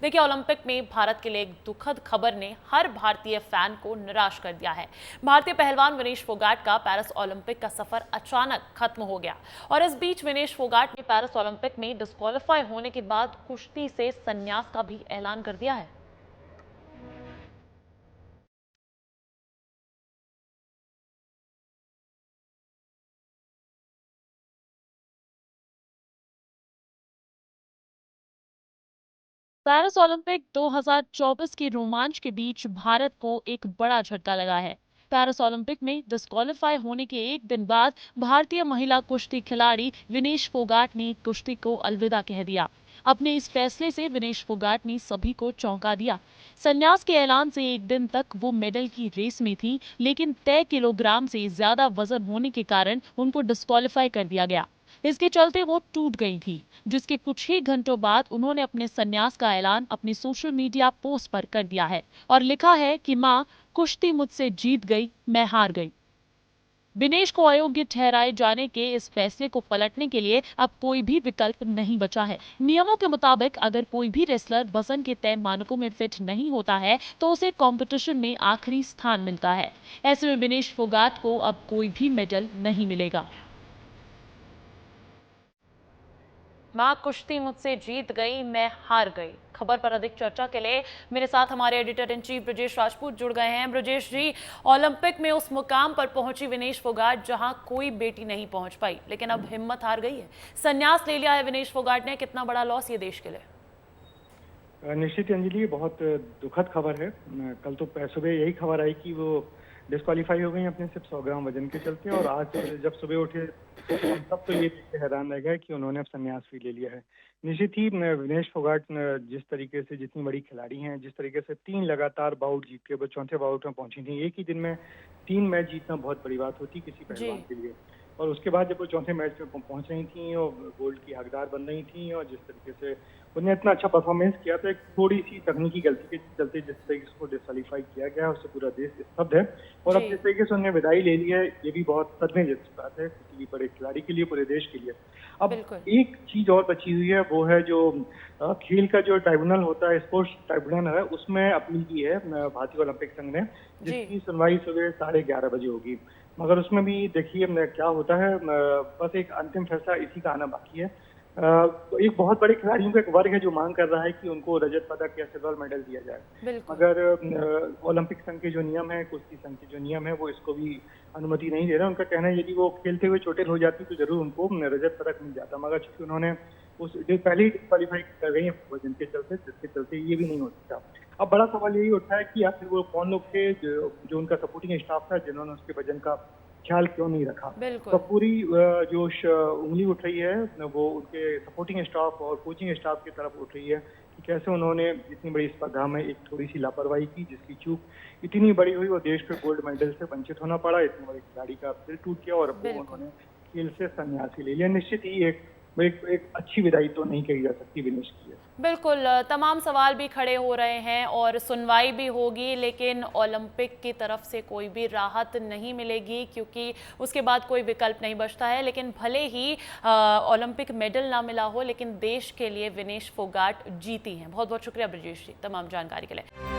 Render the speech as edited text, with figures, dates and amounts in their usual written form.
देखिए, ओलंपिक में भारत के लिए एक दुखद खबर ने हर भारतीय फैन को निराश कर दिया है। भारतीय पहलवान विनेश फोगाट का पेरिस ओलंपिक का सफर अचानक खत्म हो गया और इस बीच विनेश फोगाट ने पेरिस ओलंपिक में डिस्क्वालीफाई होने के बाद कुश्ती से संन्यास का भी ऐलान कर दिया है। पेरिस ओलंपिक 2024 के रोमांच के बीच भारत को एक बड़ा झटका लगा है। पेरिस ओलंपिक में डिस्क्वालीफाई होने के एक दिन बाद भारतीय महिला कुश्ती खिलाड़ी विनेश फोगाट ने कुश्ती को अलविदा कह दिया। अपने इस फैसले से विनेश फोगाट ने सभी को चौंका दिया। संन्यास के ऐलान से एक दिन तक वो मेडल की रेस में थी, लेकिन तय किलोग्राम से ज्यादा वजन होने के कारण उनको डिस्क्वालीफाई कर दिया गया। इसके चलते वो टूट गई थी, जिसके कुछ ही घंटों बाद उन्होंने अपने संन्यास का ऐलान अपनी सोशल मीडिया पोस्ट पर कर दिया है और लिखा है कि मां, कुश्ती मुझसे जीत गई, मैं हार गई। विनेश को अयोग्य ठहराए जाने के इस फैसले को पलटने के लिए अब कोई भी विकल्प नहीं बचा है। नियमों के मुताबिक अगर कोई भी रेसलर वजन के तय मानकों में फिट नहीं होता है तो उसे कंपटीशन में आखिरी स्थान मिलता है। ऐसे में विनेश फोगाट को अब कोई भी मेडल नहीं मिलेगा। मां, कुश्ती मुझसे जीत गई, मैं हार गई। खबर पर अधिक चर्चा के लिए मेरे साथ हमारे editor in chief Brajesh Rajput जुड़ गए हैं। ब्रजेश जी, ओलंपिक में उस मुकाम पर पहुंची विनेश फोगाट जहां कोई बेटी नहीं पहुंच पाई, लेकिन अब हिम्मत हार गई है। संन्यास ले लिया है विनेश फोगाट ने। कितना बड़ा लॉस ये देश के लिए? निश्चित अंजलि, ये बहुत दुखद खबर है। कल तो सुबह यही खबर आई कि वो डिस्क्वालीफाई हो गई अपने सिर्फ 100 ग्राम वजन के चलते, और आज जब सुबह उठे तो हम सब तो ये देख के हैरान रह गए कि उन्होंने अब संन्यास भी ले लिया है। निश्चित ही विनेश फोगाट जिस तरीके से, जितनी बड़ी खिलाड़ी हैं, जिस तरीके से 3 लगातार बाउट जीत के वो चौथे बाउट में पहुंची थी। एक ही दिन में 3 मैच जीतना बहुत बड़ी बात होती किसी पहलवान के लिए। और उसके बाद जब वो चौथे मैच में पहुंच रही थी और गोल्ड की हकदार बन रही थी, और जिस तरीके से उन्हें इतना अच्छा परफॉर्मेंस किया था, एक थोड़ी सी तकनीकी गलती के चलते जिस तरीके से उसको डिस्क्वालीफाई किया गया, उससे पूरा देश स्तब्ध है। और अब जिस तरीके से उन्हें विदाई ले ली है, ये भी बहुत सदमे जैसी बात है किसी भी बड़े खिलाड़ी के लिए, पूरे देश के लिए। अब एक चीज और बची हुई है, वो है जो खेल का जो ट्राइब्यूनल होता है, स्पोर्ट्स ट्राइब्यूनल है, उसमें अपील की है भारतीय ओलंपिक संघ ने, जिसकी सुनवाई सुबह 11:30 बजे होगी। मगर उसमें भी देखिए क्या होता है, बस एक अंतिम फैसला इसी का आना बाकी है। एक बहुत बड़े खिलाड़ियों का एक वर्ग है जो मांग कर रहा है कि उनको रजत पदक या सिल्वर मेडल दिया जाए, मगर ओलंपिक संघ के जो नियम है, कुश्ती संघ के जो नियम है, वो इसको भी अनुमति नहीं दे रहे। उनका कहना है यदि वो खेलते हुए चोटिल हो जाती तो जरूर उनको रजत पदक मिल जाता, मगर चूंकि उन्होंने उस पहले ही डिस्क्वालीफाई कर गई है वजन के चलते, जिसके चलते ये भी नहीं हो सकता। अब बड़ा सवाल यही उठा है कि आखिर वो कौन लोग थे जो उनका सपोर्टिंग स्टाफ था, जिन्होंने उसके वजन का ख्याल क्यों नहीं रखा। तो पूरी जो उंगली उठ रही है वो उनके सपोर्टिंग स्टाफ और कोचिंग स्टाफ की तरफ उठ रही है कि कैसे उन्होंने इतनी बड़ी स्पर्धा में एक थोड़ी सी लापरवाही की, जिसकी चूक इतनी बड़ी हुई और देश को गोल्ड मेडल से वंचित होना पड़ा। इतने बड़े खिलाड़ी का दिल टूट गया और अब उन्होंने खेल से संन्यास ले लिया। निश्चित ही एक अच्छी विदाई तो नहीं कही जा सकती विनेश की। बिल्कुल, तमाम सवाल भी खड़े हो रहे हैं और सुनवाई भी होगी, लेकिन ओलंपिक की तरफ से कोई भी राहत नहीं मिलेगी क्योंकि उसके बाद कोई विकल्प नहीं बचता है। लेकिन भले ही ओलंपिक मेडल ना मिला हो, लेकिन देश के लिए विनेश फोगाट जीती हैं। बहुत बहुत शुक्रिया ब्रजेश जी तमाम जानकारी के लिए।